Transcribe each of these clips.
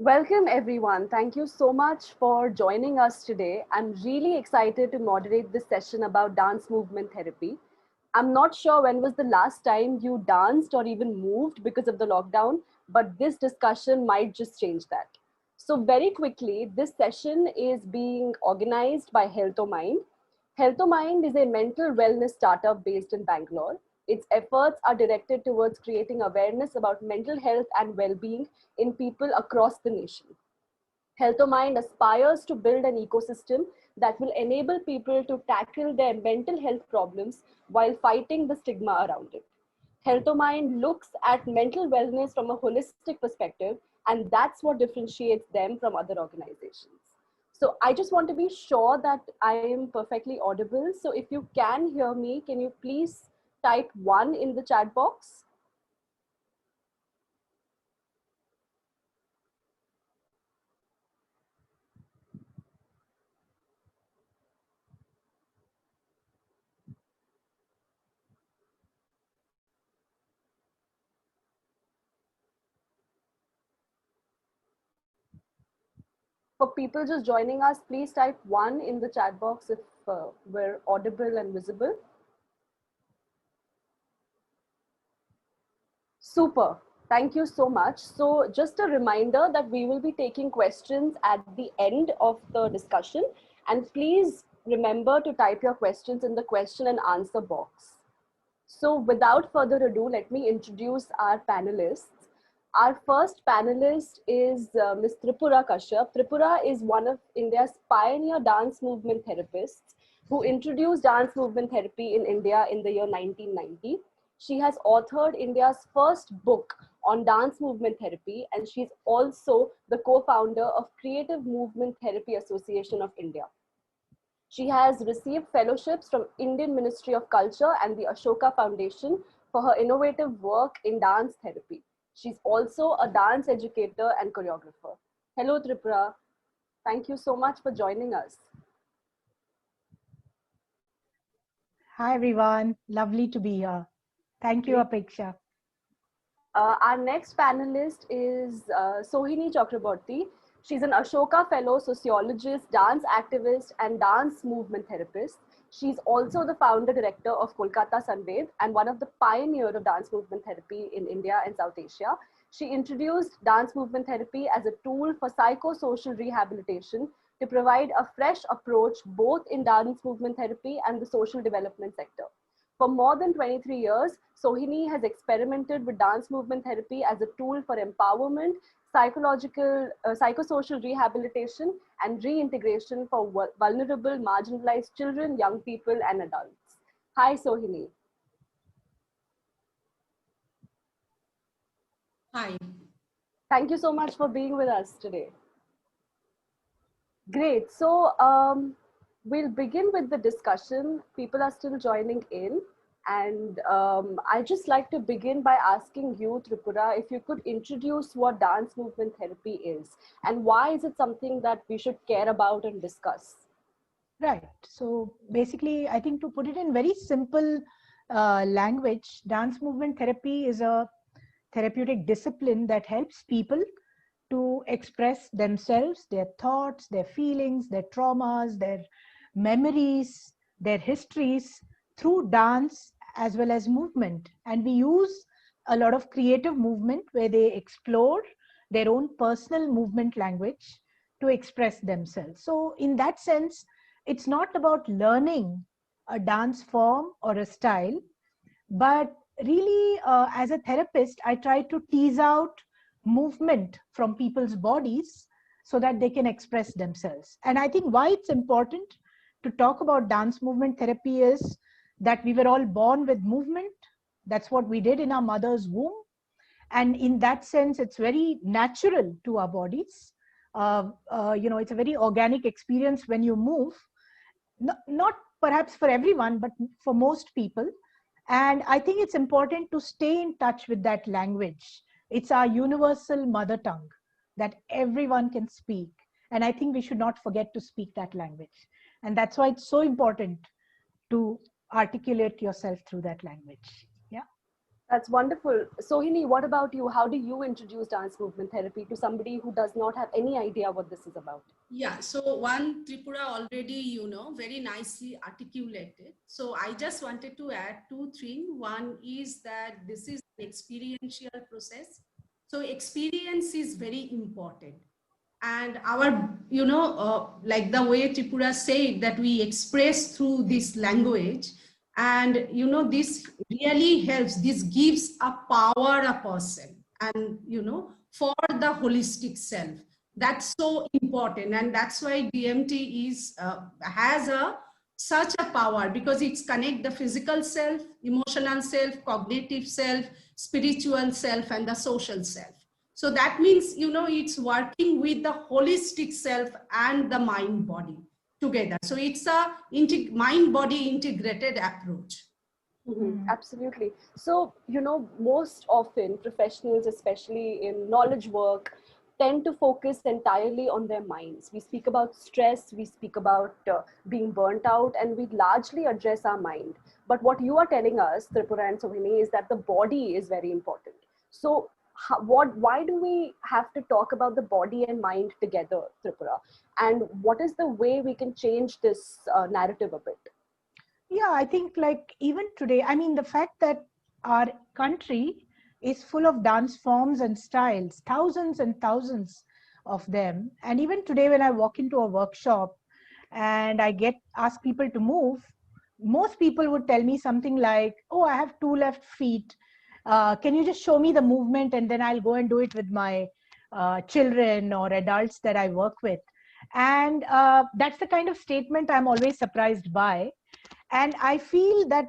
Welcome everyone. Thank you so much for joining us today. I'm really excited to moderate this session about dance movement therapy. I'm not sure when was the last time you danced or even moved because of the lockdown, but this discussion might just change that. So very quickly, this session is being organized by Health-O-Mind. Health-O-Mind is a mental wellness startup based in Bangalore. Its efforts are directed towards creating awareness about mental health and well-being in people across the nation. Health-O-Mind aspires to build an ecosystem that will enable people to tackle their mental health problems while fighting the stigma around it. Health-O-Mind looks at mental wellness from a holistic perspective, and that's what differentiates them from other organizations. So I just want to be sure that I am perfectly audible. So if you can hear me, can you please type 1 in the chat box? For people just joining us, please type 1 in the chat box if we're audible and visible. Super. Thank you so much. So just a reminder that we will be taking questions at the end of the discussion. And please remember to type your questions in the question and answer box. So without further ado, let me introduce our panelists. Our first panelist is Ms. Tripura Kashyap. Tripura is one of India's pioneer dance movement therapists who introduced dance movement therapy in India in the year 1990. She has authored India's first book on dance movement therapy, and she's also the co-founder of Creative Movement Therapy Association of India. She has received fellowships from Indian Ministry of Culture and the Ashoka Foundation for her innovative work in dance therapy. She's also a dance educator and choreographer. Hello, Tripura. Thank you so much for joining us. Hi, everyone. Lovely to be here. Thank you, Apeksha. Our next panelist is Sohini Chakraborty. She's an Ashoka Fellow, sociologist, dance activist, and dance movement therapist. She's also the founder director of Kolkata Sanved and one of the pioneers of dance movement therapy in India and South Asia. She introduced dance movement therapy as a tool for psychosocial rehabilitation to provide a fresh approach both in dance movement therapy and the social development sector. For more than 23 years, Sohini has experimented with dance movement therapy as a tool for empowerment, psychosocial rehabilitation, and reintegration for vulnerable, marginalized children, young people, and adults. Hi, Sohini. Hi. Thank you so much for being with us today. Great. So we'll begin with the discussion. People are still joining in. And I'd just like to begin by asking you, Tripura, if you could introduce what dance movement therapy is and why is it something that we should care about and discuss? Right. So basically, I think to put it in very simple language, dance movement therapy is a therapeutic discipline that helps people to express themselves, their thoughts, their feelings, their traumas, their memories, their histories through dance as well as movement. And we use a lot of creative movement where they explore their own personal movement language to express themselves. So in that sense, it's not about learning a dance form or a style, but really as a therapist, I try to tease out movement from people's bodies so that they can express themselves. And I think why it's important to talk about dance movement therapy is that we were all born with movement. That's what we did in our mother's womb. And in that sense, it's very natural to our bodies. It's a very organic experience when you move, not perhaps for everyone, but for most people. And I think it's important to stay in touch with that language. It's our universal mother tongue that everyone can speak. And I think we should not forget to speak that language. And that's why it's so important to articulate yourself through that language. Yeah. That's wonderful. Sohini, what about you? How do you introduce dance movement therapy to somebody who does not have any idea what this is about? Yeah, so one Tripura already, very nicely articulated. So I just wanted to add two things. One is that this is an experiential process. So experience is very important. And our, like the way Tripura said that we express through this language. And, this really helps. This gives a power a person and, for the holistic self. That's so important, and that's why DMT is has a such a power, because it's connect the physical self, emotional self, cognitive self, spiritual self, and the social self. So that means, it's working with the holistic self and the mind body together. So it's a mind body integrated approach. Absolutely. So, most often professionals, especially in knowledge work, tend to focus entirely on their minds. We speak about stress, we speak about being burnt out, and we largely address our mind. But what you are telling us, Tripura and Sohini, is that the body is very important. So, why do we have to talk about the body and mind together, Tripura? And what is the way we can change this narrative a bit? Yeah, I think like even today, I mean, the fact that our country is full of dance forms and styles, thousands and thousands of them. And even today, when I walk into a workshop and I get ask people to move, most people would tell me something like, "Oh, I have two left feet. Can you just show me the movement, and then I'll go and do it with my children or adults that I work with." And that's the kind of statement I'm always surprised by. And I feel that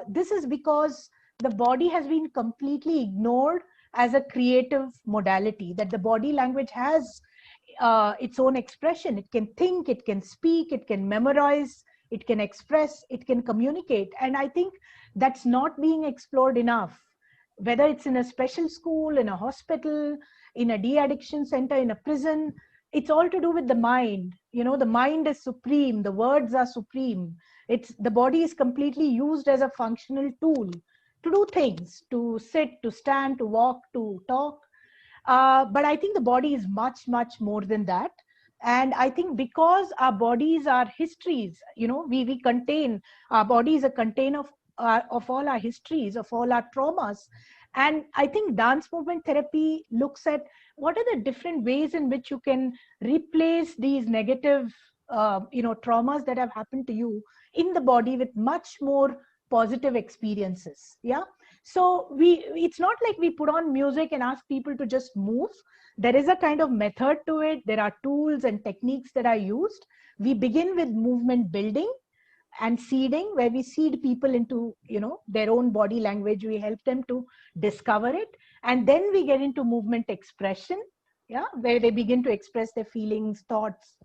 this is because the body has been completely ignored as a creative modality, that the body language has its own expression. It can think, it can speak, it can memorize, it can express, it can communicate. And I think that's not being explored enough, whether it's in a special school, in a hospital, in a de-addiction center, in a prison. It's all to do with the mind. The mind is supreme, the words are supreme. It's the body is completely used as a functional tool to do things, to sit, to stand, to walk, to talk. But I think the body is much, much more than that. And I think because our bodies are histories, we contain, our body is a container of all our histories, of all our traumas. And I think dance movement therapy looks at what are the different ways in which you can replace these negative, traumas that have happened to you in the body with much more positive experiences. Yeah. So it's not like we put on music and ask people to just move. There is a kind of method to it. There are tools and techniques that are used. We begin with movement building and seeding, where we seed people into their own body language. We help them to discover it, and then we get into movement expression, yeah, where they begin to express their feelings, thoughts,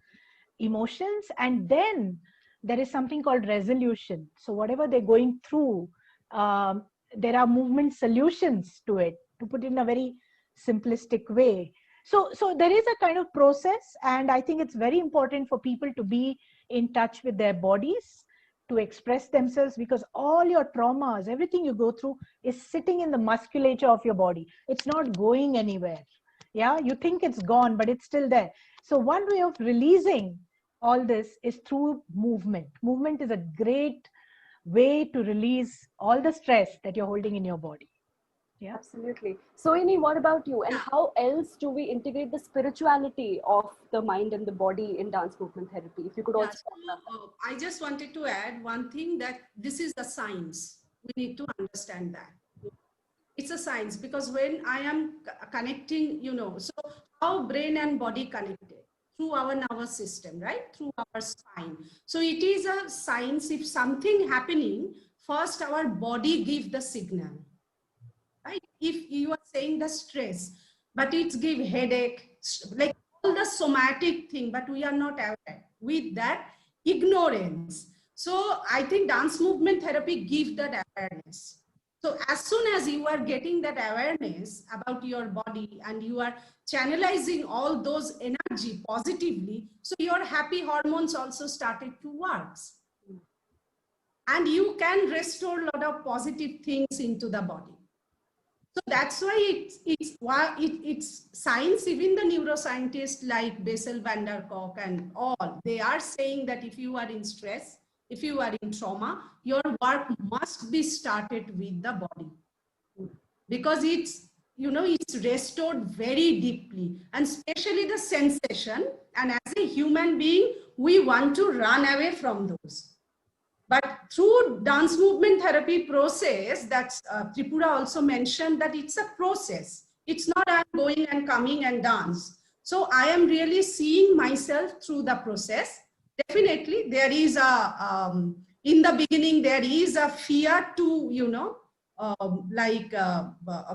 emotions. And then there is something called resolution. So whatever they're going through, um, there are movement solutions to it, to put it in a very simplistic way. So there is a kind of process, and I think it's very important for people to be in touch with their bodies, to express themselves, because all your traumas, everything you go through, is sitting in the musculature of your body. It's not going anywhere. Yeah, you think it's gone, but it's still there. So one way of releasing all this is through movement. Movement is a great way to release all the stress that you're holding in your body. Yeah. Absolutely. Sohini, what about you? And how else do we integrate the spirituality of the mind and the body in dance movement therapy? If you could Yeah, also talk about that. so I just wanted to add one thing, that this is a science. We need to understand that. It's a science, because when I am connecting, so how brain and body connected through our nervous system, right? Through our spine. So it is a science. If something happening, first our body give the signal, right? If you are saying the stress, but it's give headache, like all the somatic thing, but we are not aware with that ignorance. So I think dance movement therapy give that awareness. So as soon as you are getting that awareness about your body and you are channelizing all those energy positively, so your happy hormones also started to work. And you can restore a lot of positive things into the body. So that's why it's science. Even the neuroscientists like Bessel van der Kolk and all, they are saying that if you are in stress, if you are in trauma, your work must be started with the body, because it's, you know, it's restored very deeply, and especially the sensation. And as a human being, we want to run away from those. But through dance movement therapy process, that's Tripura also mentioned that it's a process. It's not I'm going and coming and dance. So I am really seeing myself through the process. Definitely there is in the beginning, there is a fear to, you know,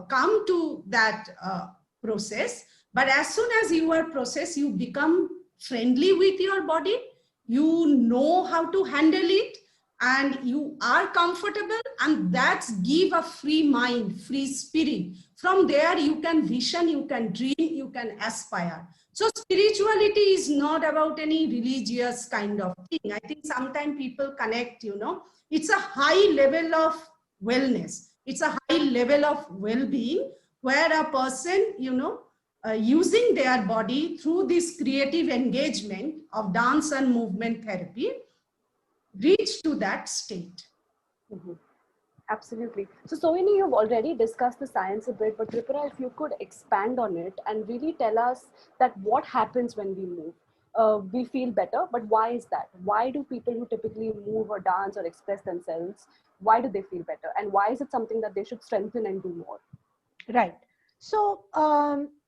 come to that process. But as soon as you are process, you become friendly with your body, you know how to handle it, and you are comfortable, and that's give a free mind, free spirit. From there you can vision, you can dream, you can aspire. So spirituality is not about any religious kind of thing. I think sometimes people connect, you know, it's a high level of wellness, it's a high level of well-being, where a person, you know, using their body through this creative engagement of dance and movement therapy, reach to that state. Mhm. Absolutely. So, Sohini, you've already discussed the science a bit, but Tripura, if you could expand on it and really tell us that what happens when we move. We feel better, but why is that? Why do people who typically move or dance or express themselves, why do they feel better? And why is it something that they should strengthen and do more? Right. So,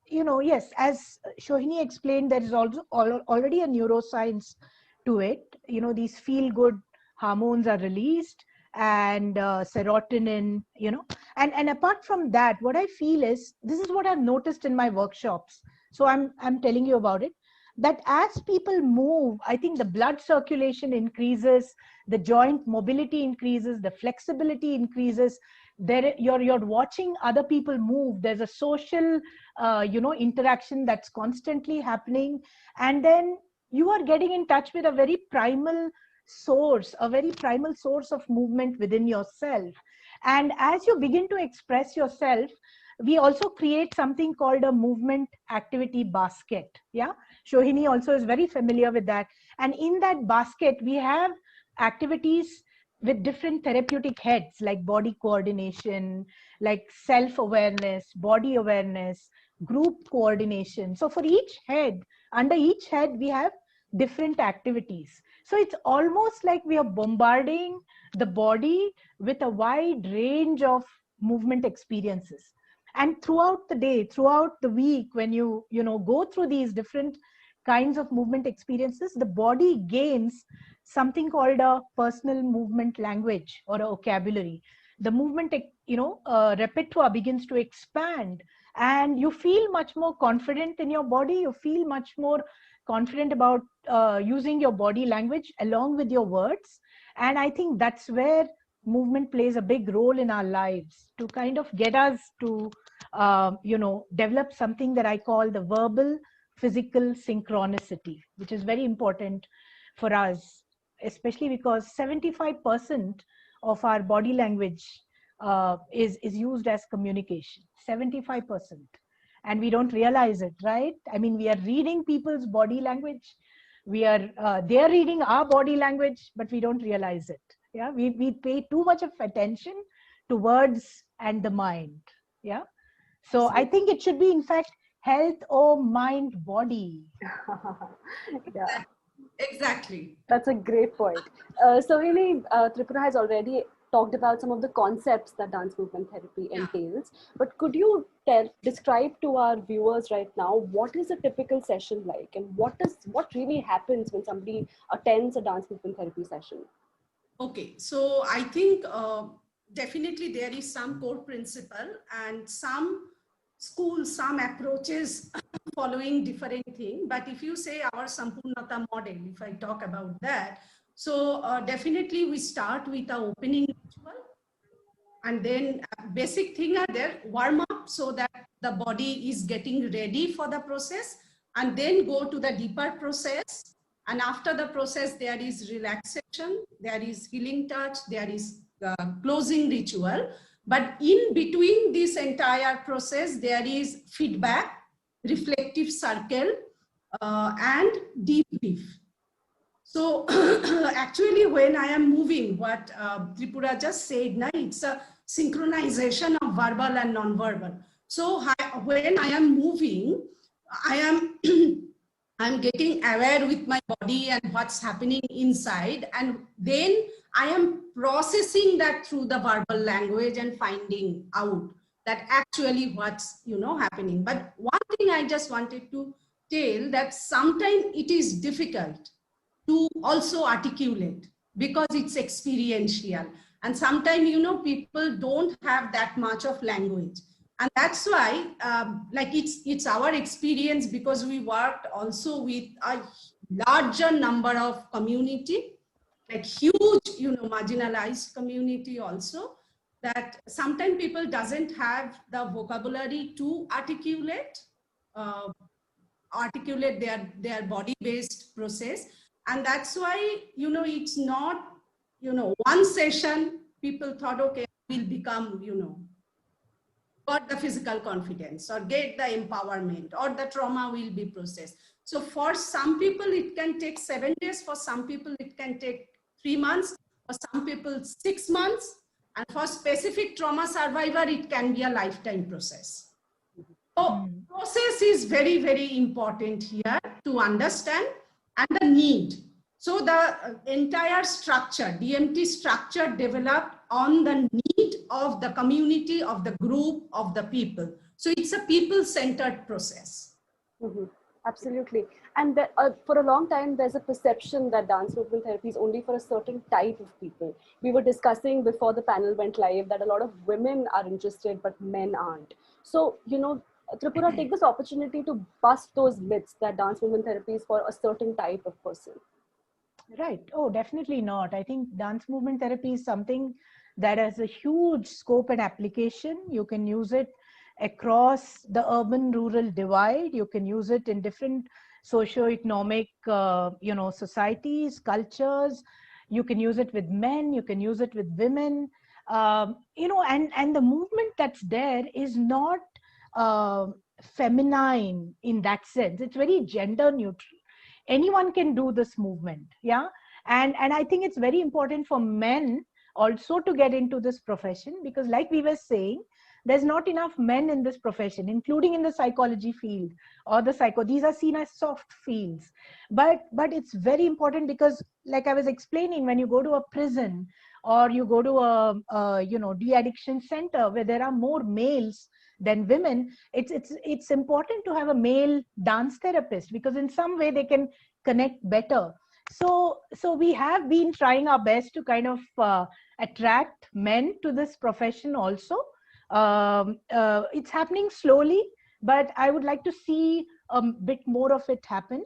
you know, yes, as Shohini explained, there is also already a neuroscience to it. You know, these feel-good hormones are released, and serotonin, you know. And apart from that, what I feel is, this is what I've noticed in my workshops. So I'm telling you about it, that as people move, I think the blood circulation increases, the joint mobility increases, the flexibility increases. There you're watching other people move, there's a social you know, interaction that's constantly happening, and then you are getting in touch with a very primal source, a very primal source of movement within yourself. And as you begin to express yourself, we also create something called a movement activity basket. Yeah, Shohini also is very familiar with that. And in that basket we have activities with different therapeutic heads, like body coordination, like self-awareness, body awareness, group coordination. So for each head, under each head, we have different activities. So it's almost like we are bombarding the body with a wide range of movement experiences. And throughout the day, throughout the week, when you know, go through these different kinds of movement experiences, the body gains something called a personal movement language or a vocabulary. The movement, you know, repertoire begins to expand, and you feel much more confident in your body. You feel much more confident about using your body language along with your words. And I think that's where movement plays a big role in our lives, to kind of get us to you know, develop something that I call the verbal physical synchronicity, which is very important for us, especially because 75% of our body language is used as communication. 75%. And we don't realize it, right? I mean, we are reading people's body language. We are they are reading our body language, but we don't realize it. Yeah, we pay too much of attention to words and the mind. Yeah. So I think it should be, in fact, health or mind body. Yeah. Exactly. That's a great point. Sohini, Tripura has already talked about some of the concepts that dance movement therapy entails, but could you describe to our viewers right now, what is a typical session like, and what really happens when somebody attends a dance movement therapy session? Okay, so I think definitely there is some core principle, and some schools, some approaches following different thing. But if you say our Sampurnata model, if I talk about that, so definitely we start with a opening ritual, and then basic thing are there, warm up so that the body is getting ready for the process, and then go to the deeper process. And after the process, there is relaxation, there is healing touch, there is closing ritual. But in between this entire process, there is feedback, reflective circle, and debrief. So actually, when I am moving, what Tripura just said, it's a synchronization of verbal and non-verbal. So when I am moving, I am I'm getting aware with my body and what's happening inside, and then I am processing that through the verbal language and finding out that actually what's happening. But one thing I just wanted to tell, that sometimes it is difficult to also articulate because it's experiential, and sometimes people don't have that much of language, and that's why like it's our experience, because we worked also with a larger number of community, like huge marginalized community also, that sometimes people doesn't have the vocabulary to uh, articulate their body based process. And that's why it's not one session people thought, okay, we'll become got the physical confidence or get the empowerment, or the trauma will be processed. So for some people it can take 7 days, for some people it can take 3 months, for some people 6 months, and for specific trauma survivor it can be a lifetime process. So process is very, very important here to understand, and the need. So the entire structure, DMT structure, developed on the need of the community, of the group, of the people. So it's a people-centered process. Absolutely. And for a long time, there's a perception that dance movement therapy is only for a certain type of people. We were discussing before the panel went live that a lot of women are interested, but men aren't. So, Tripura, take this opportunity to bust those myths that dance movement therapy is for a certain type of person. Right. Oh, definitely not. I think dance movement therapy is something that has a huge scope and application. You can use it across the urban-rural divide. You can use it in different socio-economic, societies, cultures. You can use it with men. You can use it with women. And the movement that's there is not feminine in that sense. It's very gender neutral. Anyone can do this movement. Yeah. And I think it's very important for men also to get into this profession, because like we were saying, there's not enough men in this profession, including in the psychology field or these are seen as soft fields. But it's very important, because like I was explaining, when you go to a prison or you go to a de-addiction center where there are more males than women, it's important to have a male dance therapist, because in some way they can connect better. So we have been trying our best to kind of attract men to this profession also. It's happening slowly, but I would like to see a bit more of it happen.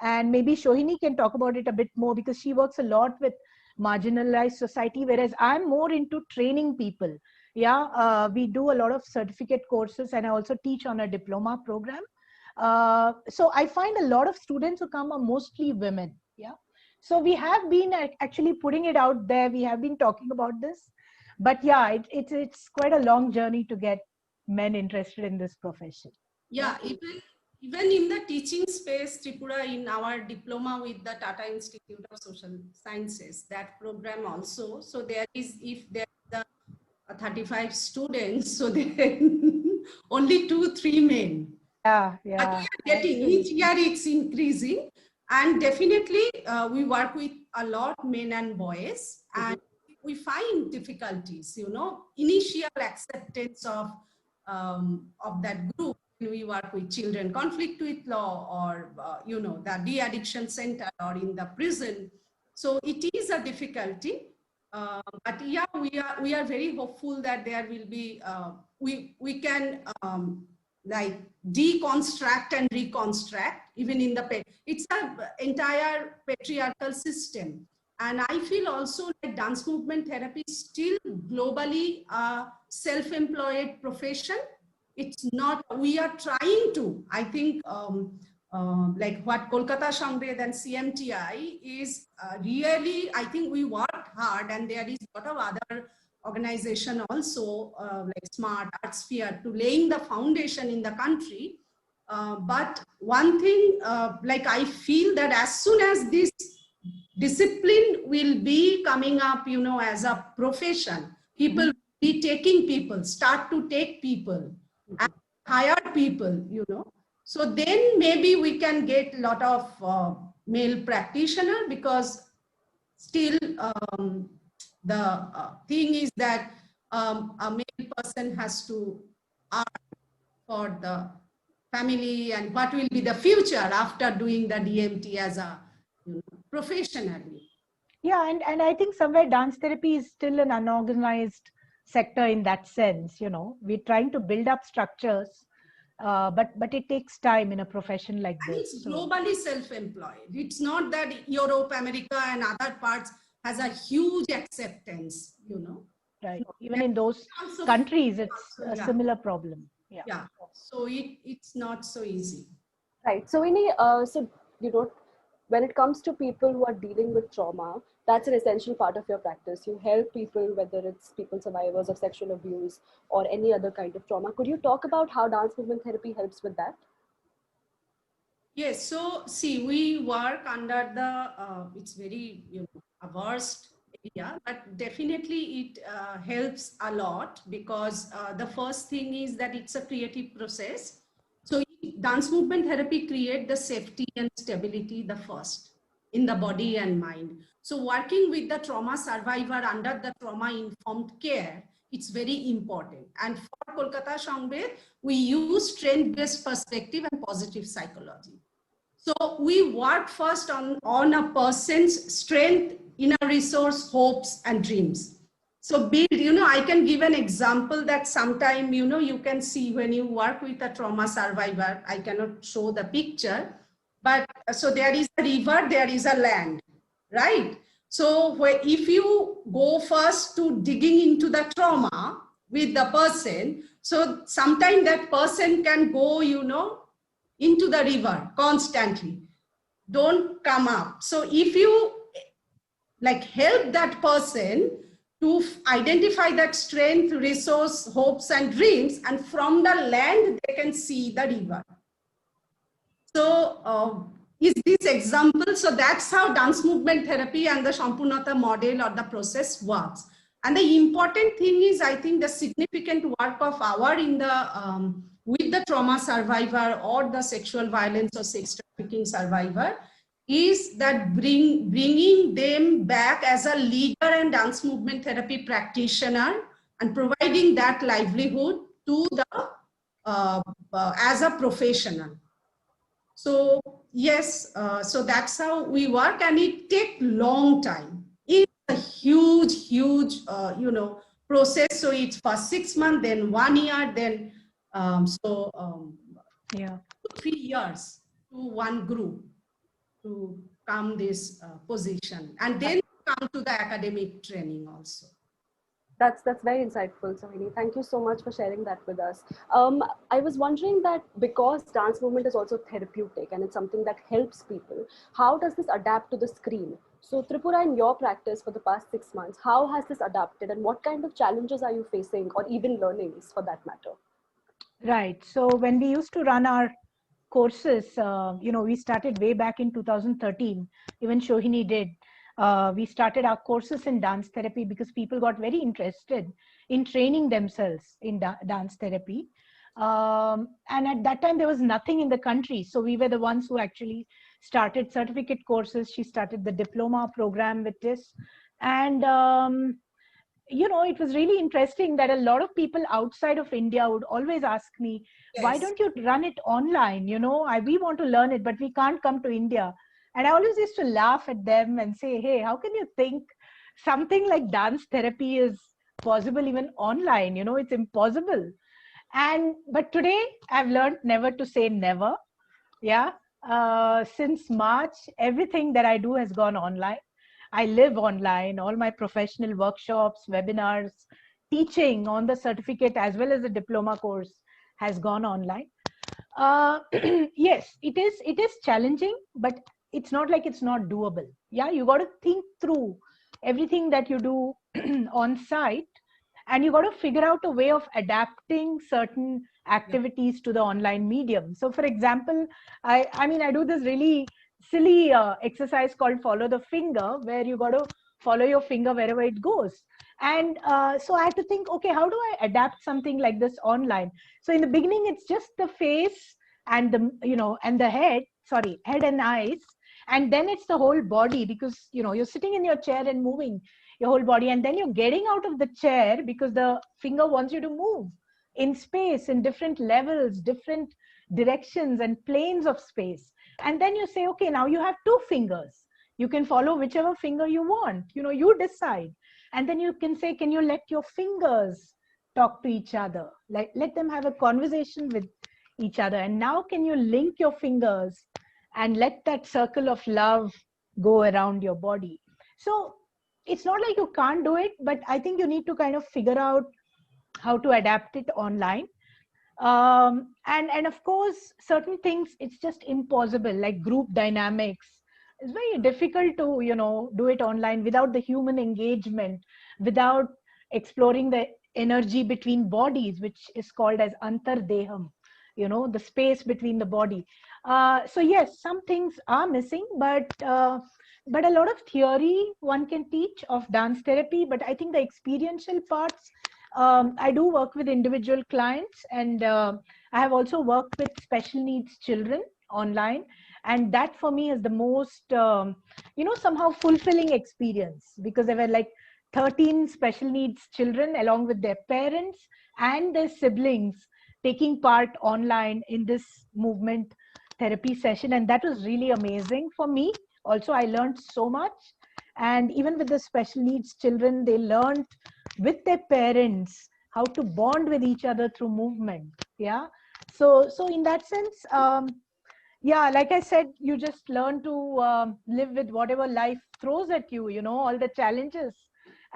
And maybe Shohini can talk about it a bit more, because she works a lot with marginalized society, whereas I'm more into training people. Yeah, we do a lot of certificate courses, and I also teach on a diploma program. So I find a lot of students who come are mostly women. Yeah. So we have been actually putting it out there. We have been talking about this, but yeah, it's quite a long journey to get men interested in this profession. Yeah, even in the teaching space, Tripura, in our diploma with the Tata Institute of Social Sciences, that program also. So there is, if there are 35 students, so then only 2-3 men. Yeah. But we are getting, each year it's increasing, and definitely we work with a lot men and boys, and we find difficulties, initial acceptance of that group. We work with children conflict with law, or the de-addiction center, or in the prison. So it is a difficulty, but yeah, we are very hopeful that there will be we can like deconstruct and reconstruct, even in the it's an entire patriarchal system. And I feel also that dance movement therapy is still globally a self-employed profession. It's not, we are trying to, I think, like what Kolkata Shangred and CMTI is really, I think we worked hard, and there is a lot of other organization also, like Smart Art Sphere, to laying the foundation in the country. But one thing, like I feel that as soon as this discipline will be coming up, as a profession, people be taking people, start to take people, and hire people. So then maybe we can get a lot of male practitioner, because still the thing is that a male person has to earn for the family, and what will be the future after doing the DMT as a professionally. Yeah, and I think somewhere dance therapy is still an unorganized sector in that sense. We're trying to build up structures, but it takes time in a profession like And this. it's globally self-employed. It's not that Europe, America, and other parts has a huge acceptance. Right. So Even in those also, countries, it's a yeah. similar problem. Yeah. Yeah. So it's not so easy. Right. So, when it comes to people who are dealing with trauma, that's an essential part of your practice. You help people, whether it's people survivors of sexual abuse or any other kind of trauma. Could you talk about how dance movement therapy helps with that? Yes. So see, we work under the, it's very, a vast area, but definitely it helps a lot, because the first thing is that it's a creative process. So dance movement therapy create the safety and stability the first in the body and mind. So working with the trauma survivor under the trauma informed care, it's very important. And for Kolkata Sangve, we use strength-based perspective and positive psychology. So we work first on a person's strength, inner resource, hopes, and dreams. So build, I can give an example that sometime, you can see when you work with a trauma survivor. I cannot show the picture, but so there is a river, there is a land, right? So if you go first to digging into the trauma with the person, so sometimes that person can go, into the river constantly, don't come up. So if you like help that person to identify that strength, resource, hopes, and dreams, and from the land they can see the river. So is this example? So that's how dance movement therapy and the Sampurnata model or the process works. And the important thing is, I think the significant work of our in the with the trauma survivor or the sexual violence or sex trafficking survivor is that bringing them back as a leader and dance movement therapy practitioner, and providing that livelihood to the as a professional. So yes, so that's how we work, and it takes long time. It's a huge, process. So it's for 6 months, then 1 year, then Yeah. 3 years to one group to come this position, and then come to the academic training also. That's very insightful, Sohini. Thank you so much for sharing that with us. I was wondering that because dance movement is also therapeutic and it's something that helps people, how does this adapt to the screen? So Tripura, in your practice for the past 6 months, how has this adapted and what kind of challenges are you facing, or even learnings for that matter? Right. So when we used to run our courses, we started way back in 2013. Even Sohini did. We started our courses in dance therapy because people got very interested in training themselves in dance therapy. And at that time, there was nothing in the country. So we were the ones who actually started certificate courses. She started the diploma program with this. And it was really interesting that a lot of people outside of India would always ask me, why Yes. don't you run it online? We want to learn it, but we can't come to India. And I always used to laugh at them and say, hey, how can you think something like dance therapy is possible even online? It's impossible. But today I've learned never to say never. Yeah. Since March, everything that I do has gone online. I live online, all my professional workshops, webinars, teaching on the certificate as well as the diploma course has gone online. Yes, it is challenging, but it's not like it's not doable. Yeah, you got to think through everything that you do on site. and you got to figure out a way of adapting certain activities to the online medium. So for example, I mean, I do this really silly exercise called follow the finger, where you got to follow your finger wherever it goes. And so I had to think, okay, how do I adapt something like this online? So in the beginning, it's just the face and the, you know, and the head, sorry, head and eyes. And then it's the whole body, because, you know, you're sitting in your chair and moving your whole body. And then you're getting out of the chair because the finger wants you to move in space, in different levels, different directions and planes of space. And then you say, okay, now you have two fingers. You can follow whichever finger you want. You know, you decide. And then you can say, can you let your fingers talk to each other? Like, let them have a conversation with each other. And now can you link your fingers and let that circle of love go around your body? So it's not like you can't do it, but I think you need to kind of figure out how to adapt it online. And of course, certain things, it's just impossible, like group dynamics. It's very difficult to, you know, do it online without the human engagement, without exploring the energy between bodies, which is called as antardeham, you know, the space between the body. So yes, some things are missing, but a lot of theory one can teach of dance therapy. But I think the experiential parts, I do work with individual clients, and I have also worked with special needs children online. And that for me is the most, you know, somehow fulfilling experience, because there were like 13 special needs children along with their parents and their siblings taking part online in this movement therapy session. And that was really amazing for me. Also, I learned so much. And even with the special needs children, they learned with their parents how to bond with each other through movement. Yeah. So in that sense, yeah, like I said, you just learn to live with whatever life throws at you, you know, all the challenges.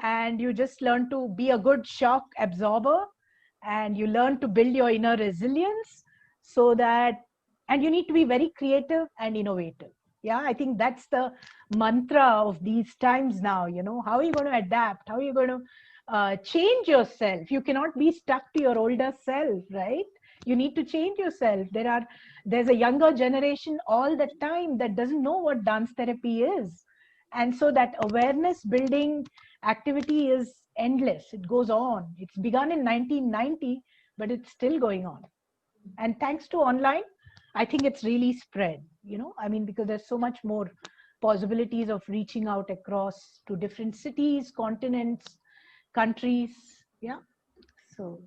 And you just learn to be a good shock absorber, and you learn to build your inner resilience, so that, and you need to be very creative and innovative. Yeah, I think that's the mantra of these times now. You know, how are you going to adapt? How are you going to change yourself? You cannot be stuck to your older self, right? You need to change yourself. There's a younger generation all the time that doesn't know what dance therapy is. And so that awareness building activity is endless. It goes on. It's begun in 1990, but it's still going on. And thanks to online, I think it's really spread, you know, I mean, because there's so much more possibilities of reaching out across to different cities, continents, countries. Yeah. So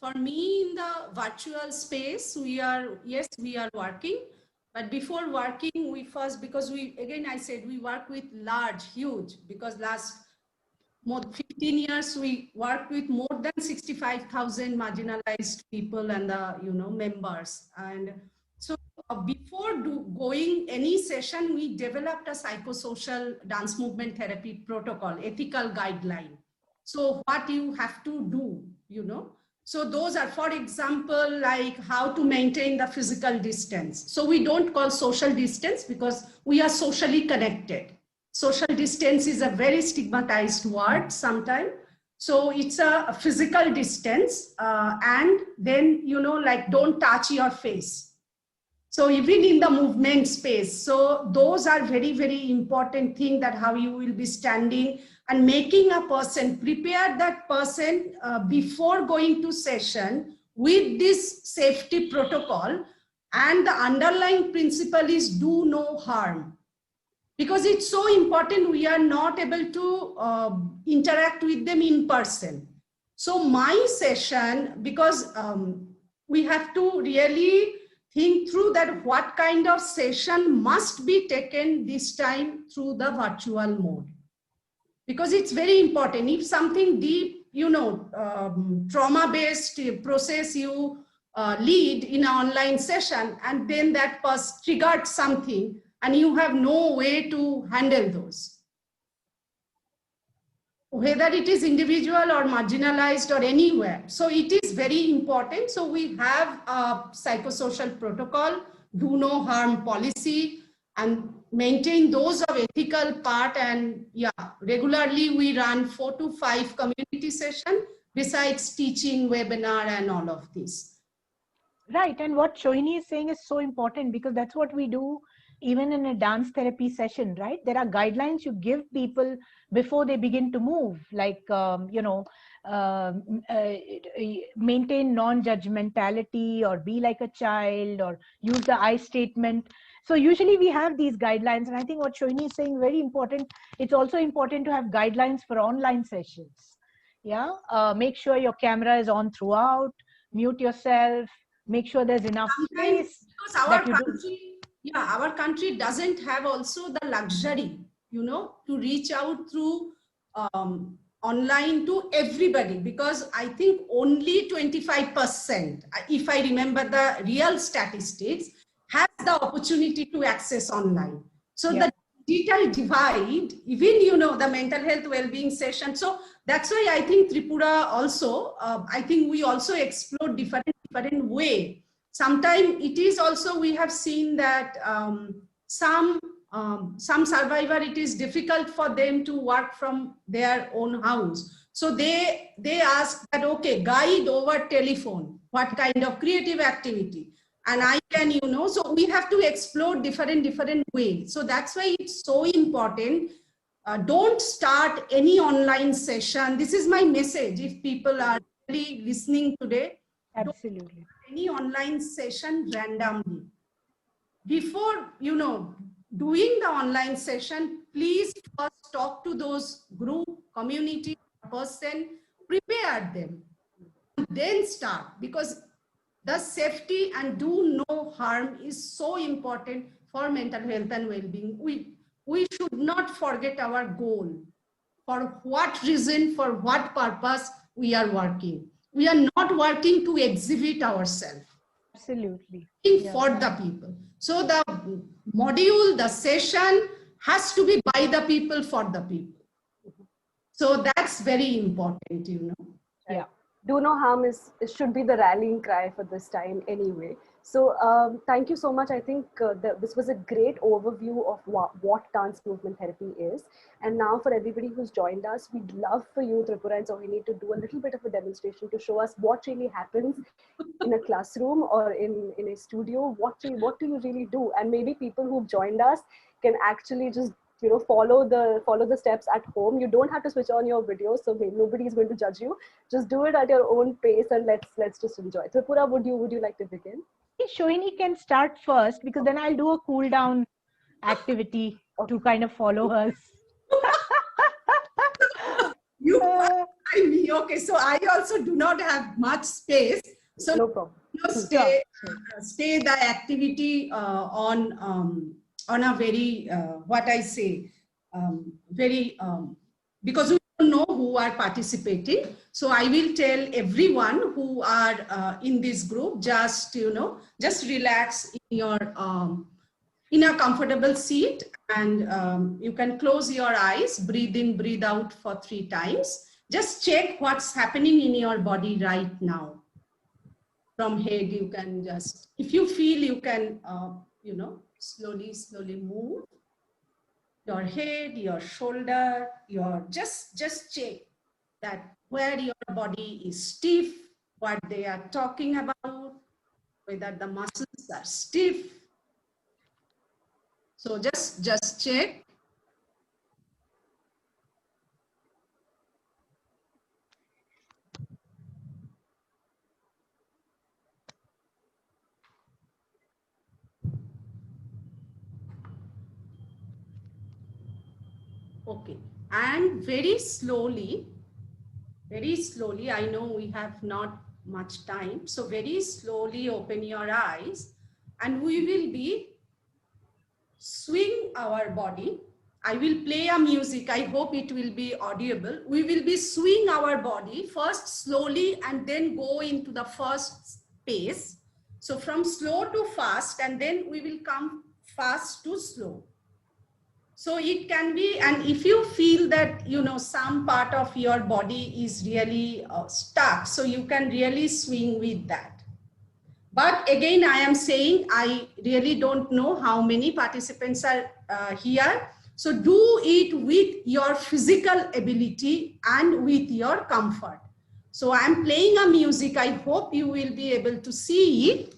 for me, in the virtual space, we are working. But before working, we first, because again, I said we work with large, huge, because last more 15 years, we work with more than 65,000 marginalized people and the, you know, members. And so before going any session, we developed a psychosocial dance movement therapy protocol, ethical guideline. So what you have to do, you know. So those are, for example, like how to maintain the physical distance. So we don't call social distance because we are socially connected. Social distance is a very stigmatized word sometimes. So it's a physical distance, and then, you know, like don't touch your face. So even in the movement space, so those are very, very important thing, that how you will be standing and making a person, prepare that person before going to session with this safety protocol. And the underlying principle is do no harm. Because it's so important, we are not able to interact with them in person. So my session, because we have to really think through that what kind of session must be taken this time through the virtual mode. Because it's very important. If something deep, you know, trauma-based process you lead in an online session, and then that triggered something, and you have no way to handle those. Whether it is individual or marginalized or anywhere. So it is very important. So we have a psychosocial protocol, do no harm policy, and maintain those of ethical part. And yeah, regularly we run 4 to 5 community sessions besides teaching, webinar, and all of this. Right. And what Sohini is saying is so important, because that's what we do even in a dance therapy session, right? There are guidelines you give people before they begin to move, like, maintain non-judgmentality, or be like a child, or use the I statement. So usually we have these guidelines. And I think what Sohini is saying, very important. It's also important to have guidelines for online sessions. Yeah. Make sure your camera is on throughout, mute yourself, make sure there's enough Sometimes, space because our that you country, our country doesn't have also the luxury, to reach out through online to everybody, because I think only 25%, if I remember the real statistics, has the opportunity to access online. So the digital divide, even, the mental health well-being session. So that's why I think Tripura also, I think we also explore different way. Sometimes it is also, we have seen that some survivor, it is difficult for them to work from their own house. So they ask that, okay, guide over telephone, what kind of creative activity. And I can, so we have to explore different ways. So that's why it's so important. Don't start any online session. This is my message. If people are really listening today, absolutely, any online session randomly. Before, doing the online session, please first talk to those group, community, person, prepare them, and then start, because the safety and do no harm is so important for mental health and well-being. We should not forget our goal. For what reason, for what purpose we are working. We are not working to exhibit ourselves. Absolutely. For the people. So the module, the session has to be by the people, for the people. So that's very important, Yeah. Do no harm should be the rallying cry for this time anyway. So thank you so much. I think this was a great overview of what dance movement therapy is. And now for everybody who's joined us, we'd love for you, Tripura and Sohini, to do a little bit of a demonstration to show us what really happens in a classroom or in a studio. What do you really do? And maybe people who've joined us can actually just follow the steps at home. You don't have to switch on your video, so nobody is going to judge you. Just do it at your own pace, and let's just enjoy. Tripura, would you like to begin? Sohini can start first, because then I'll do a cool down activity to kind of follow us. Okay, so I also do not have much space. So no problem. Stay the activity on a very, what I say, very, because we don't know who are participating. So I will tell everyone who are in this group, just, just relax in your, in a comfortable seat, and you can close your eyes, breathe in, breathe out for 3 times. Just check what's happening in your body right now. From head, you can just, if you feel, you can, slowly move your head, your shoulder, just check that where your body is stiff, what they are talking about, whether the muscles are stiff. So just check. Okay, and very slowly, I know we have not much time, so very slowly open your eyes, and we will be swing our body. I will play a music. I hope it will be audible. We will be swing our body first slowly and then go into the first pace. So from slow to fast, and then we will come fast to slow. So it can be, and if you feel that, some part of your body is really stuck, so you can really swing with that. But again, I am saying, I really don't know how many participants are here. So do it with your physical ability and with your comfort. So I'm playing a music. I hope you will be able to see it.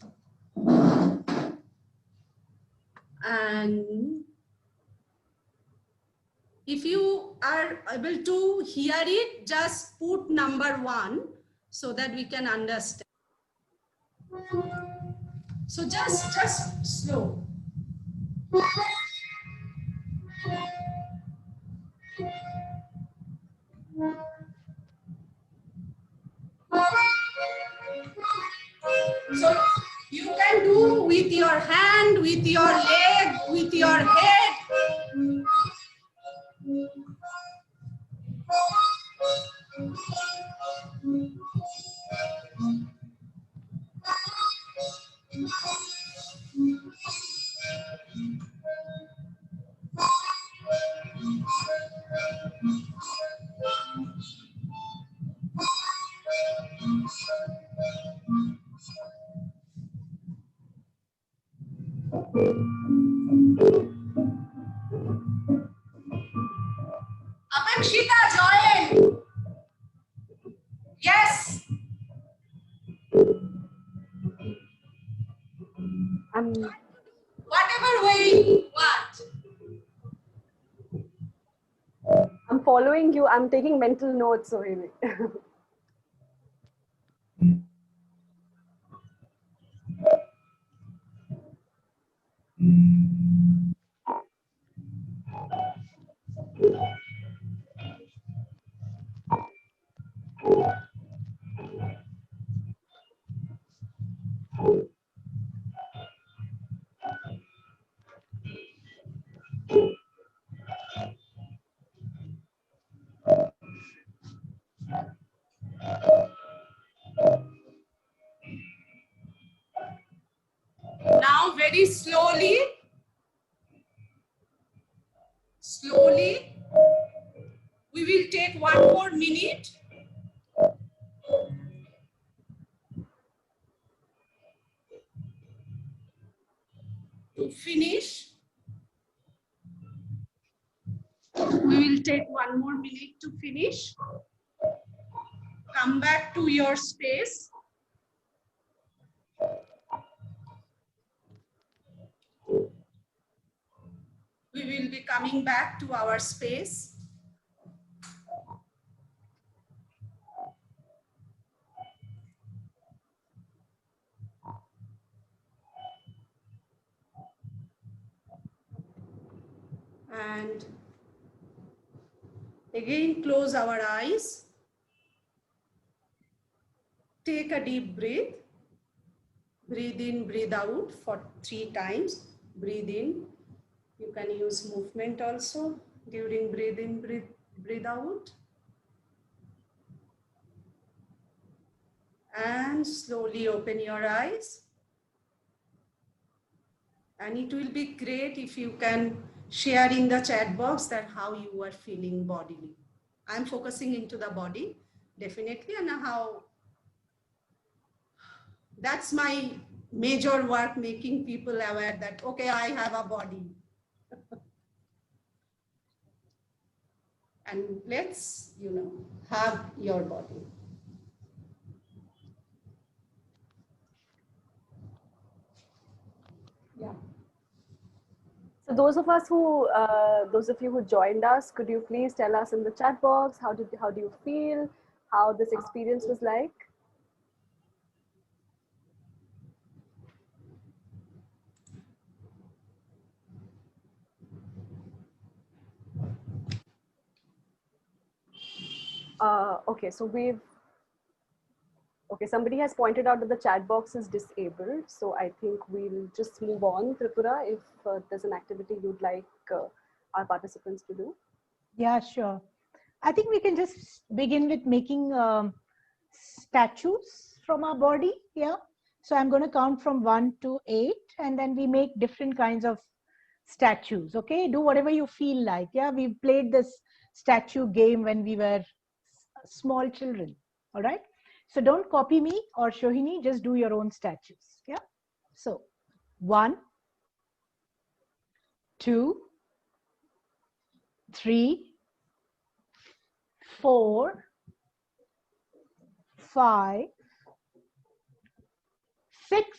And if you are able to hear it, just put number 1 so that we can understand. So just slow. So you can do with your hand, with your leg, with your head. Apekshita, join. Yes. Whatever way you want. I'm following you. I'm taking mental notes, Sohini. Now very slowly, we will take 1 more minute. To finish. We will take 1 more minute to finish. Come back to your space. We will be coming back to our space. And again, close our eyes. Take a deep breath. Breathe in, breathe out for 3 times. Breathe in. You can use movement also during breathe in, breathe out. And slowly open your eyes. And it will be great if you can share in the chat box that how you are feeling bodily. I'm focusing into the body, definitely, and how that's my major work, making people aware that, okay, I have a body. And let's, have your body. Yeah. So those of you who joined us, could you please tell us in the chat box, how do you feel, how this experience was like? Okay, so somebody has pointed out that the chat box is disabled. So I think we'll just move on, Tripura, if there's an activity you'd like our participants to do. Yeah, sure. I think we can just begin with making statues from our body. Yeah. So I'm going to count from 1 to 8, and then we make different kinds of statues. Okay. Do whatever you feel like. Yeah. We played this statue game when we were small children. All right. So don't copy me or Shohini, just do your own statues. Yeah. So 1, 2, 3, 4, 5, 6,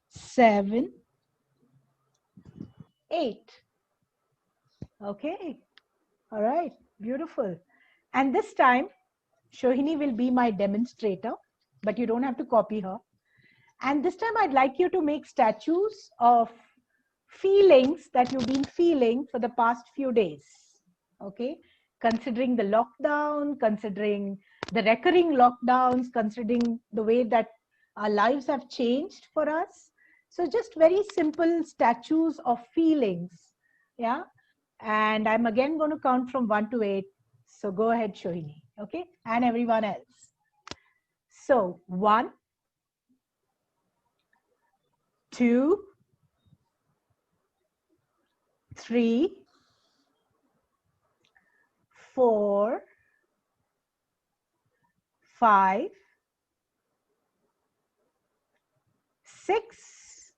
7, 8. Okay. All right. Beautiful. And this time, Shohini will be my demonstrator, but you don't have to copy her. And this time, I'd like you to make statues of feelings that you've been feeling for the past few days. Okay. Considering the lockdown, considering the recurring lockdowns, considering the way that our lives have changed for us. So just very simple statues of feelings. Yeah. And I'm again going to count from 1 to 8. So go ahead, Shohini. Okay. And everyone else. So 1, 2, 3, 4, 5, 6,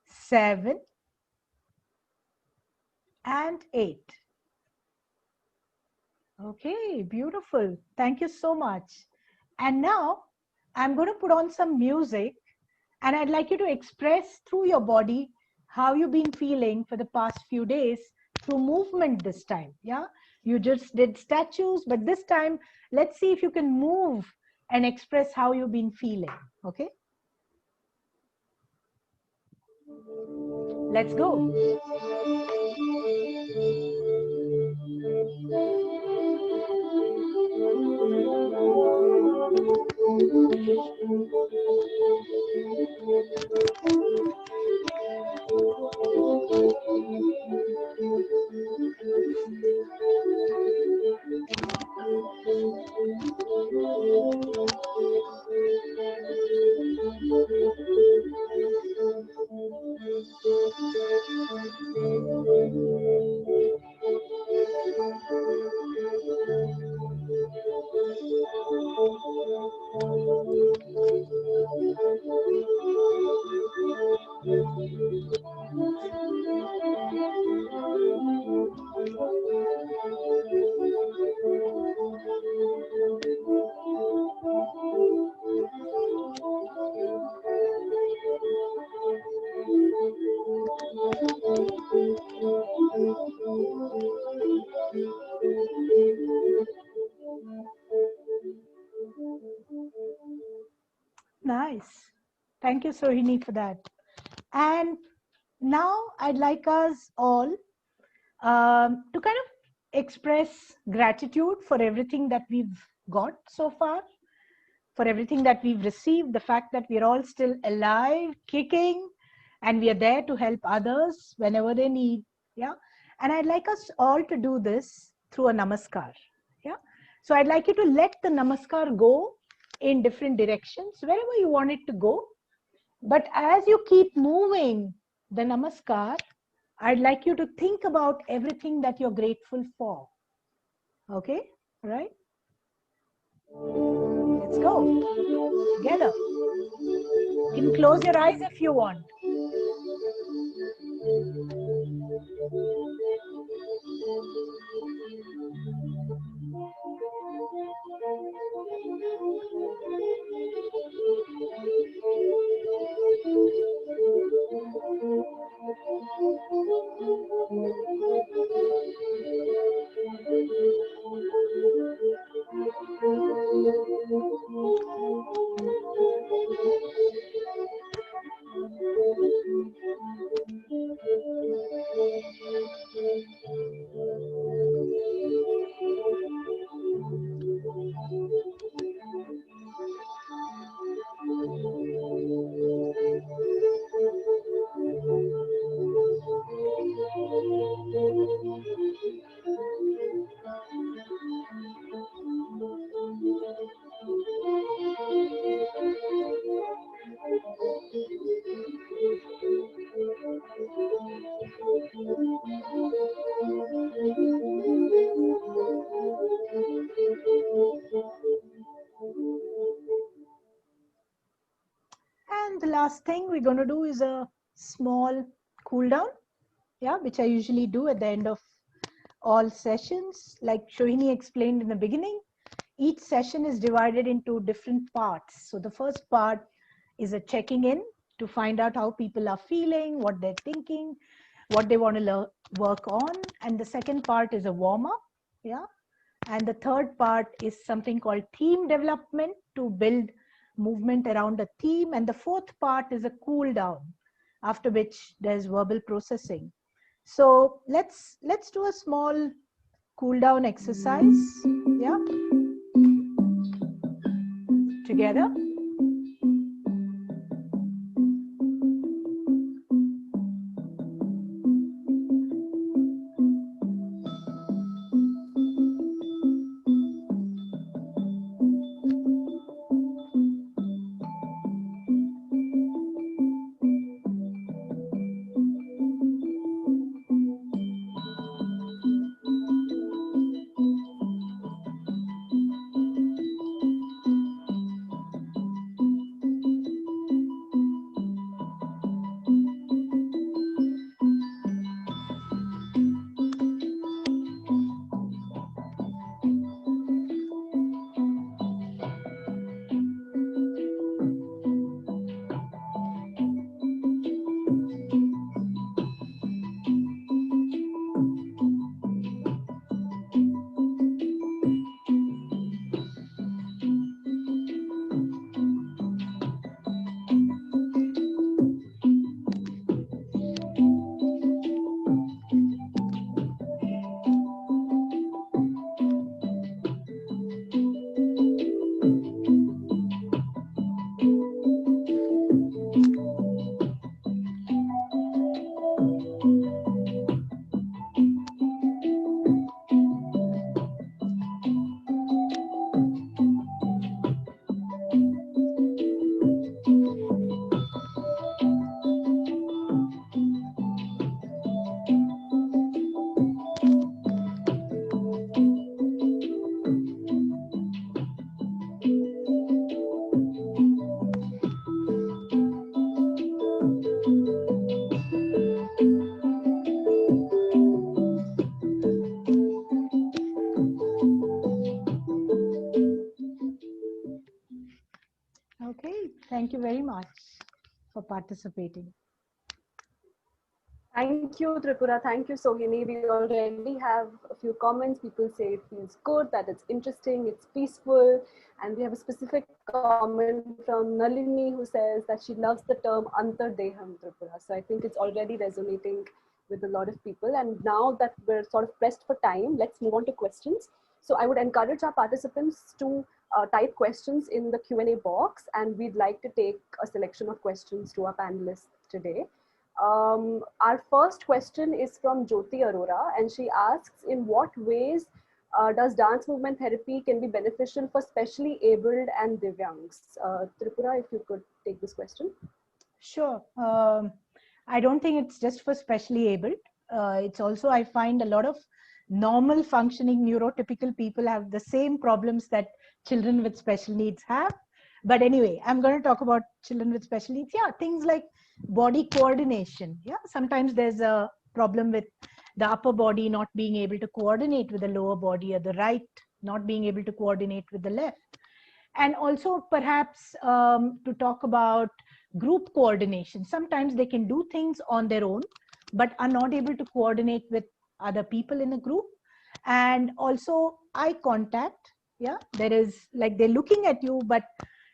7, and 8. Okay, beautiful. Thank you so much. And now I'm going to put on some music, and I'd like you to express through your body how you've been feeling for the past few days through movement this time. Yeah, you just did statues, but this time let's see if you can move and express how you've been feeling. Okay, let's go. Nice. Thank you, Sohini, for that. And now I'd like us all to kind of express gratitude for everything that we've got so far, for everything that we've received, the fact that we're all still alive, kicking, and we are there to help others whenever they need. Yeah. And I'd like us all to do this through a namaskar. Yeah. So I'd like you to let the namaskar go in different directions, wherever you want it to go. But as you keep moving the namaskar, I'd like you to think about everything that you're grateful for. Okay? All right? Let's go. Together. You can close your eyes if you want. And the last thing we're going to do is a small cool down, yeah, which I usually do at the end of all sessions. Like Shohini explained in the beginning, each session is divided into different parts. So the first part is a checking in to find out how people are feeling, what they're thinking, what they want to work on. And the second part is a warm up. Yeah. And the third part is something called theme development to build movement around a theme. And the fourth part is a cool down, after which there's verbal processing. So let's do a small cool down exercise. Yeah. Together. Okay, thank you very much for participating. Thank you, Tripura. Thank you, Sohini. We already have a few comments. People say it feels good, that it's interesting, it's peaceful. And we have a specific comment from Nalini who says that she loves the term Antardeham, Tripura. So I think it's already resonating with a lot of people. And now that we're sort of pressed for time, let's move on to questions. So I would encourage our participants to type questions in the Q&A box, and we'd like to take a selection of questions to our panelists today. Our first question is from Jyoti Arora, and she asks, in what ways does dance movement therapy can be beneficial for specially abled and Divyangs? Tripura, if you could take this question. Sure. I don't think it's just for specially abled. It's also, I find a lot of normal functioning neurotypical people have the same problems that children with special needs have. But anyway, I'm going to talk about children with special needs. Yeah, things like body coordination. Yeah, sometimes there's a problem with the upper body not being able to coordinate with the lower body, or the right not being able to coordinate with the left. And also perhaps to talk about group coordination. Sometimes they can do things on their own, but are not able to coordinate with other people in a group. And also eye contact. Yeah, there is, like, they're looking at you, but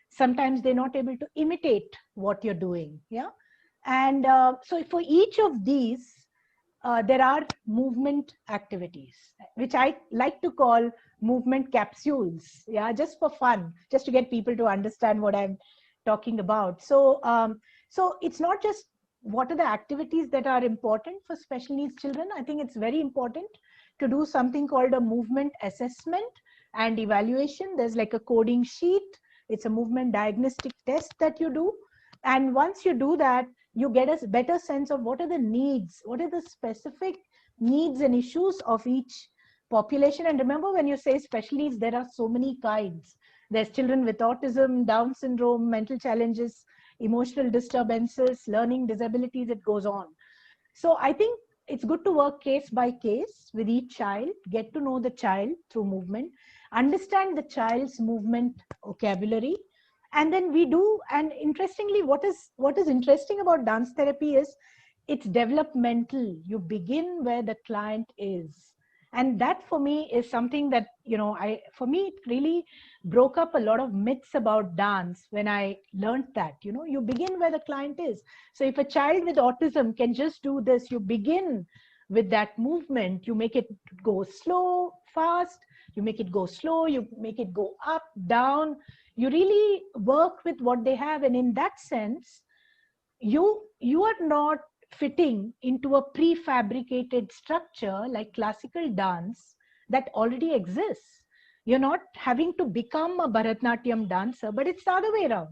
sometimes they're not able to imitate what you're doing. Yeah. And so for each of these, there are movement activities, which I like to call movement capsules. Yeah, just for fun, just to get people to understand what I'm talking about. So, so it's not just what are the activities that are important for special needs children. I think it's very important to do something called a movement assessment and evaluation. There's like a coding sheet. It's a movement diagnostic test that you do. And once you do that, you get a better sense of what are the needs, what are the specific needs and issues of each population. And remember, when you say special needs, there are so many kinds. There's children with autism, Down syndrome, mental challenges, emotional disturbances, learning disabilities, it goes on. So I think it's good to work case by case with each child, get to know the child through movement, understand the child's movement vocabulary, and then we do. And interestingly, what is interesting about dance therapy is it's developmental. You begin where the client is, and that for me is something that, for me it really broke up a lot of myths about dance when I learned that, you begin where the client is. So if a child with autism can just do this, you begin with that movement. You make it go slow, fast, you make it go slow, you make it go up, down. You really work with what they have. And in that sense, you are not fitting into a prefabricated structure like classical dance that already exists. You're not having to become a Bharatanatyam dancer, but it's the other way around.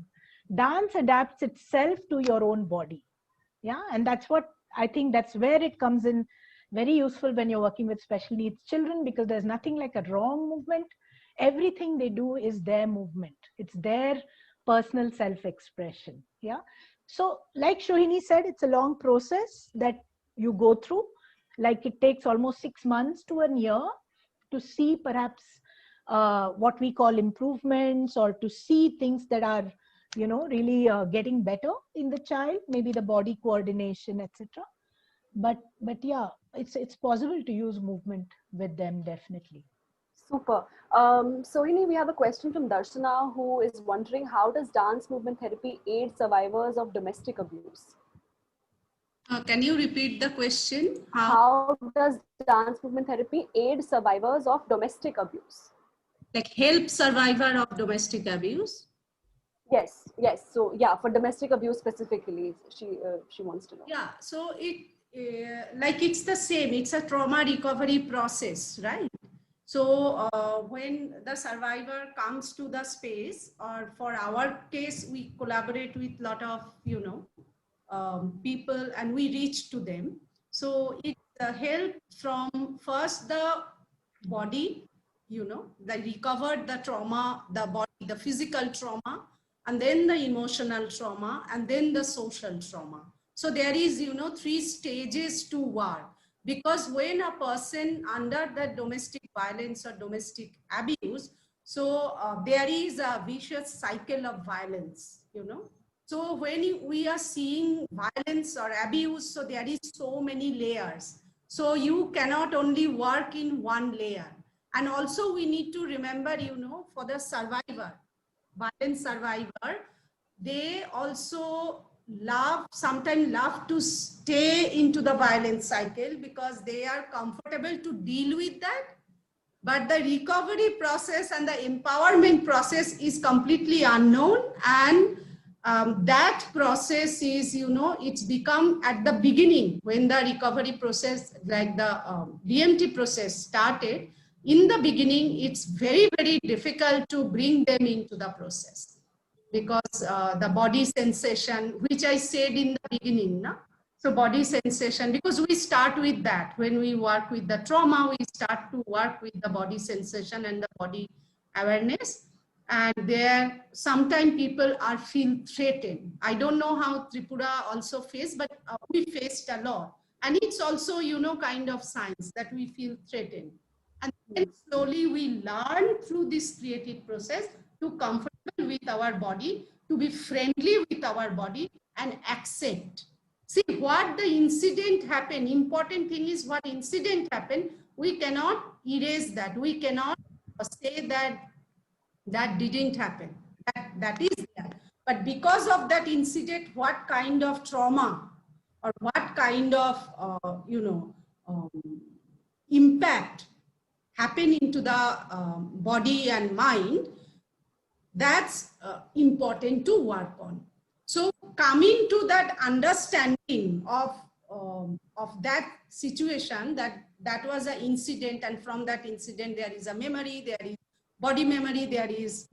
Dance adapts itself to your own body. Yeah. And that's what I think, that's where it comes in very useful when you're working with special needs children, because there's nothing like a wrong movement. Everything they do is their movement. It's their personal self-expression. Yeah. So like Shohini said, it's a long process that you go through. Like it takes almost 6 months to a year to see perhaps what we call improvements, or to see things that are, really getting better in the child, maybe the body coordination, etc. But yeah, it's possible to use movement with them, definitely. Super. Sohini, we have a question from Darshana, who is wondering, how does dance movement therapy aid survivors of domestic abuse? Can you repeat the question? How does dance movement therapy aid survivors of domestic abuse? Like help survivor of domestic abuse? Yes. So yeah, for domestic abuse specifically, she wants to know. Yeah. So it's the same. It's a trauma recovery process, right? So when the survivor comes to the space, or for our case, we collaborate with a lot of, people, and we reach to them. So it's help from first the body, they recovered the trauma, the body, the physical trauma, and then the emotional trauma, and then the social trauma. So there is, 3 stages to work. Because when a person under the domestic violence or domestic abuse, so there is a vicious cycle of violence, So when we are seeing violence or abuse, so there is so many layers. So you cannot only work in one layer. And also we need to remember, for the survivor, violence survivor, they also sometimes love to stay into the violence cycle because they are comfortable to deal with that. But the recovery process and the empowerment process is completely unknown. And that process is, it's become at the beginning when the recovery process, like the DMT process started. In the beginning, it's very, very difficult to bring them into the process, because the body sensation, which I said in the beginning, no? So body sensation, because we start with that. When we work with the trauma, we start to work with the body sensation and the body awareness. And there, sometimes people feel threatened. I don't know how Tripura also faced, but we faced a lot. And it's also, kind of signs that we feel threatened. And then slowly we learn through this creative process to comfortable with our body, to be friendly with our body, and accept. See what the incident happened. Important thing is what incident happened. We cannot erase that. We cannot say that that didn't happen. That is there. But because of that incident, what kind of trauma or what kind of, impact happen into the body and mind, that's important to work on. So coming to that understanding of that situation, that was an incident, and from that incident there is a memory, there is body memory, there is,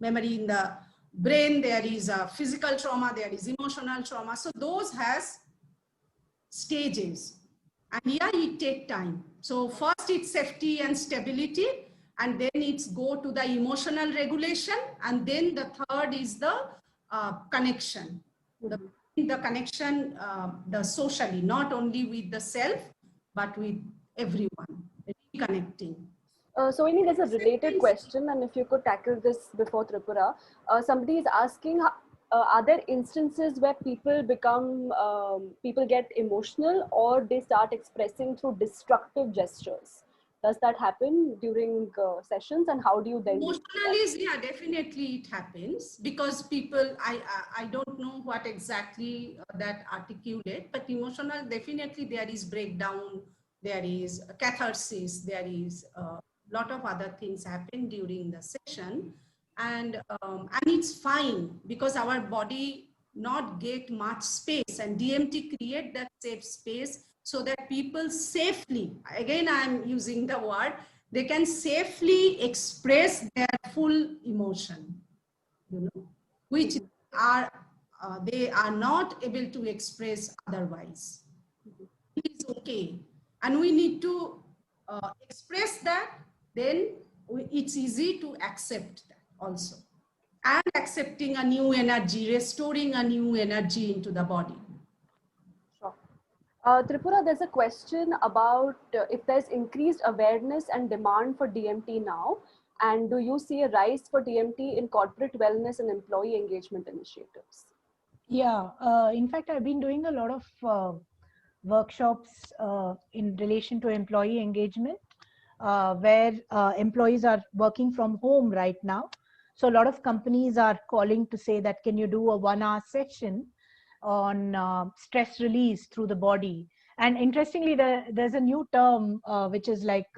memory in the brain, there is a physical trauma, there is emotional trauma. So those has stages. And yeah, it takes time. So first it's safety and stability, and then it's go to the emotional regulation, and then the third is the connection, the the connection, the socially, not only with the self, but with everyone, reconnecting. Sohini, there's a related question, and if you could tackle this before Tripura. Somebody is asking, are there instances where people people get emotional or they start expressing through destructive gestures? Does that happen during sessions, and how do you then? Emotional is, yeah, definitely it happens, because people, I don't know what exactly that articulate, but emotional, definitely there is breakdown, there is catharsis, there is a lot of other things happen during the session. And it's fine, because our body not get much space, and DMT create that safe space so that people safely, again I'm using the word, they can safely express their full emotion, which are they are not able to express otherwise. It is okay, and we need to express that. Then it's easy to accept that also, and accepting a new energy, restoring a new energy into the body. Sure. Tripura, there's a question about if there's increased awareness and demand for DMT now, and do you see a rise for DMT in corporate wellness and employee engagement initiatives? Yeah, in fact, I've been doing a lot of workshops in relation to employee engagement, where employees are working from home right now. So a lot of companies are calling to say that, can you do a 1-hour session on stress release through the body? And interestingly, there's a new term which is like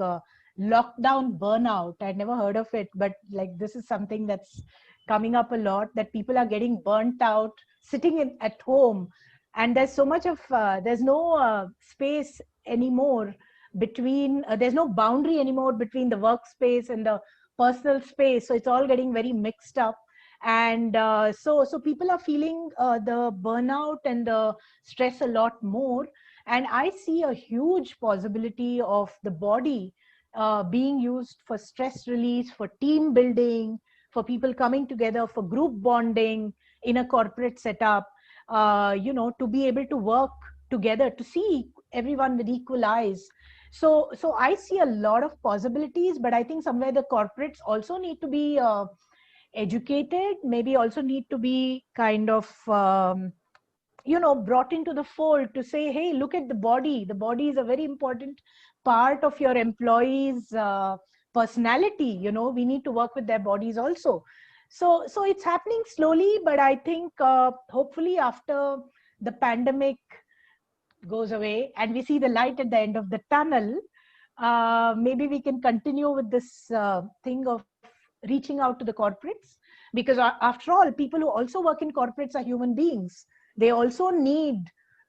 lockdown burnout. I'd never heard of it, but like this is something that's coming up a lot, that people are getting burnt out sitting at home, and there's so much of there's no space anymore between there's no boundary anymore between the workspace and the personal space, so it's all getting very mixed up. And so people are feeling the burnout and the stress a lot more, and I see a huge possibility of the body being used for stress release, for team building, for people coming together, for group bonding in a corporate setup, to be able to work together, to see everyone with equal eyes. So I see a lot of possibilities, but I think somewhere the corporates also need to be educated, maybe also need to be kind of brought into the fold to say, hey, look at the body. The body is a very important part of your employees personality. We need to work with their bodies also. So it's happening slowly, but I think hopefully after the pandemic goes away and we see the light at the end of the tunnel, maybe we can continue with this thing of reaching out to the corporates, because after all, people who also work in corporates are human beings. They also need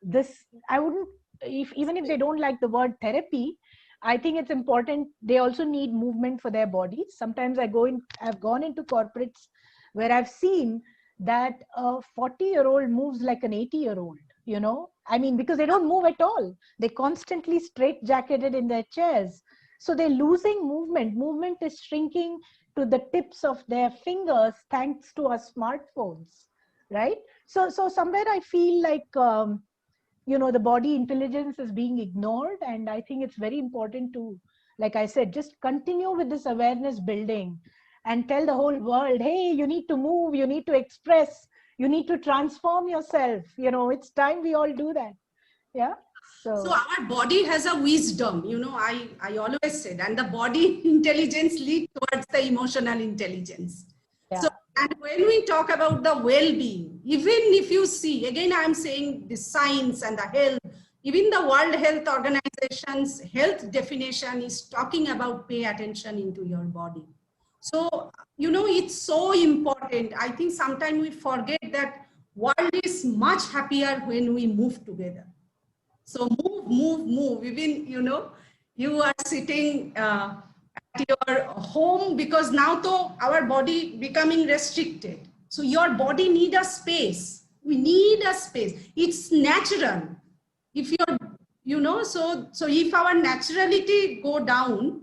this. I wouldn't, even if they don't like the word therapy, I think it's important. They also need movement for their bodies. Sometimes I've gone into corporates where I've seen that a 40-year-old moves like an 80-year-old, I mean, because they don't move at all. They're constantly straitjacketed in their chairs. So they're losing movement. Movement is shrinking to the tips of their fingers thanks to our smartphones, right? So somewhere I feel like, the body intelligence is being ignored. And I think it's very important to, like I said, just continue with this awareness building and tell the whole world, hey, you need to move, you need to express, you need to transform yourself. It's time we all do that. Yeah. So our body has a wisdom, I always said, and the body intelligence leads towards the emotional intelligence. Yeah. So, and when we talk about the well-being, even if you see, again, I'm saying the science and the health, even the World Health Organization's health definition is talking about pay attention into your body. So, it's so important. I think sometimes we forget that world is much happier when we move together. So move. Even, you are sitting at your home, because now though our body becoming restricted. So your body need a space. We need a space. It's natural. If you're, so if our naturality go down,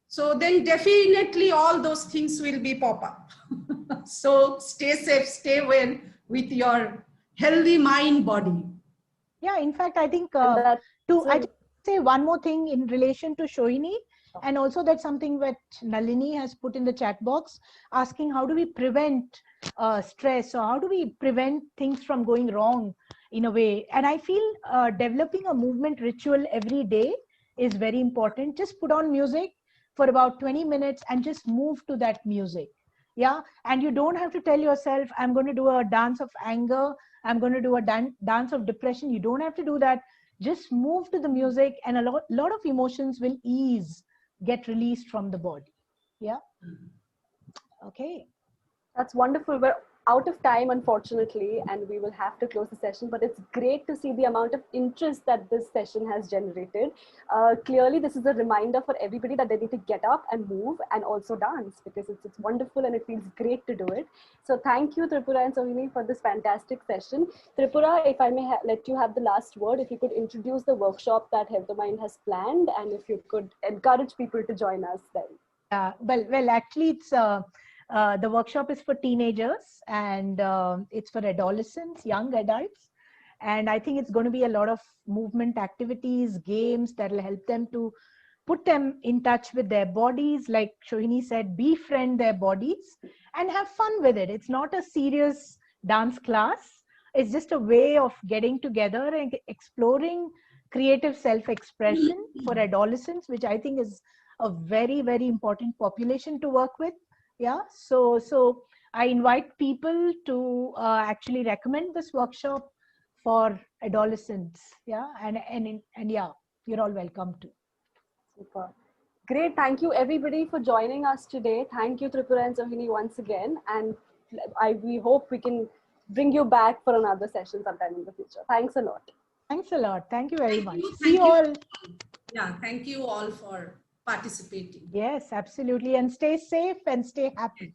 so then definitely all those things will be pop up. So stay safe, stay well with your healthy mind, body. Yeah, in fact, I think And that's I just say one more thing in relation to Sohini, and also that's something that Nalini has put in the chat box, asking how do we prevent stress, or how do we prevent things from going wrong in a way. And I feel developing a movement ritual every day is very important. Just put on music for about 20 minutes and just move to that music. Yeah, and you don't have to tell yourself, I'm going to do a dance of anger, I'm going to do a dance of depression. You don't have to do that. Just move to the music, and a lot of emotions will get released from the body. Yeah. Okay. That's wonderful. We're out of time, unfortunately, and we will have to close the session. But it's great to see the amount of interest that this session has generated. Clearly, this is a reminder for everybody that they need to get up and move and also dance, because it's wonderful and it feels great to do it. So thank you, Tripura and Sohini, for this fantastic session. Tripura, if I may let you have the last word, if you could introduce the workshop that Health the Mind has planned, and if you could encourage people to join us then. Well, actually, it's the workshop is for teenagers, and it's for adolescents, young adults. And I think it's going to be a lot of movement activities, games that will help them to put them in touch with their bodies. Like Sohini said, befriend their bodies and have fun with it. It's not a serious dance class. It's just a way of getting together and exploring creative self-expression for adolescents, which I think is a very, very important population to work with. Yeah, so I invite people to actually recommend this workshop for adolescents. Yeah, and yeah, you're all welcome to. Super. Great. Thank you, everybody, for joining us today. Thank you, Tripura and Sohini, once again. And we hope we can bring you back for another session sometime in the future. Thanks a lot. Thanks a lot. Thank you very much. See you all. Yeah, thank you all for participating. Yes, absolutely. And stay safe and stay happy.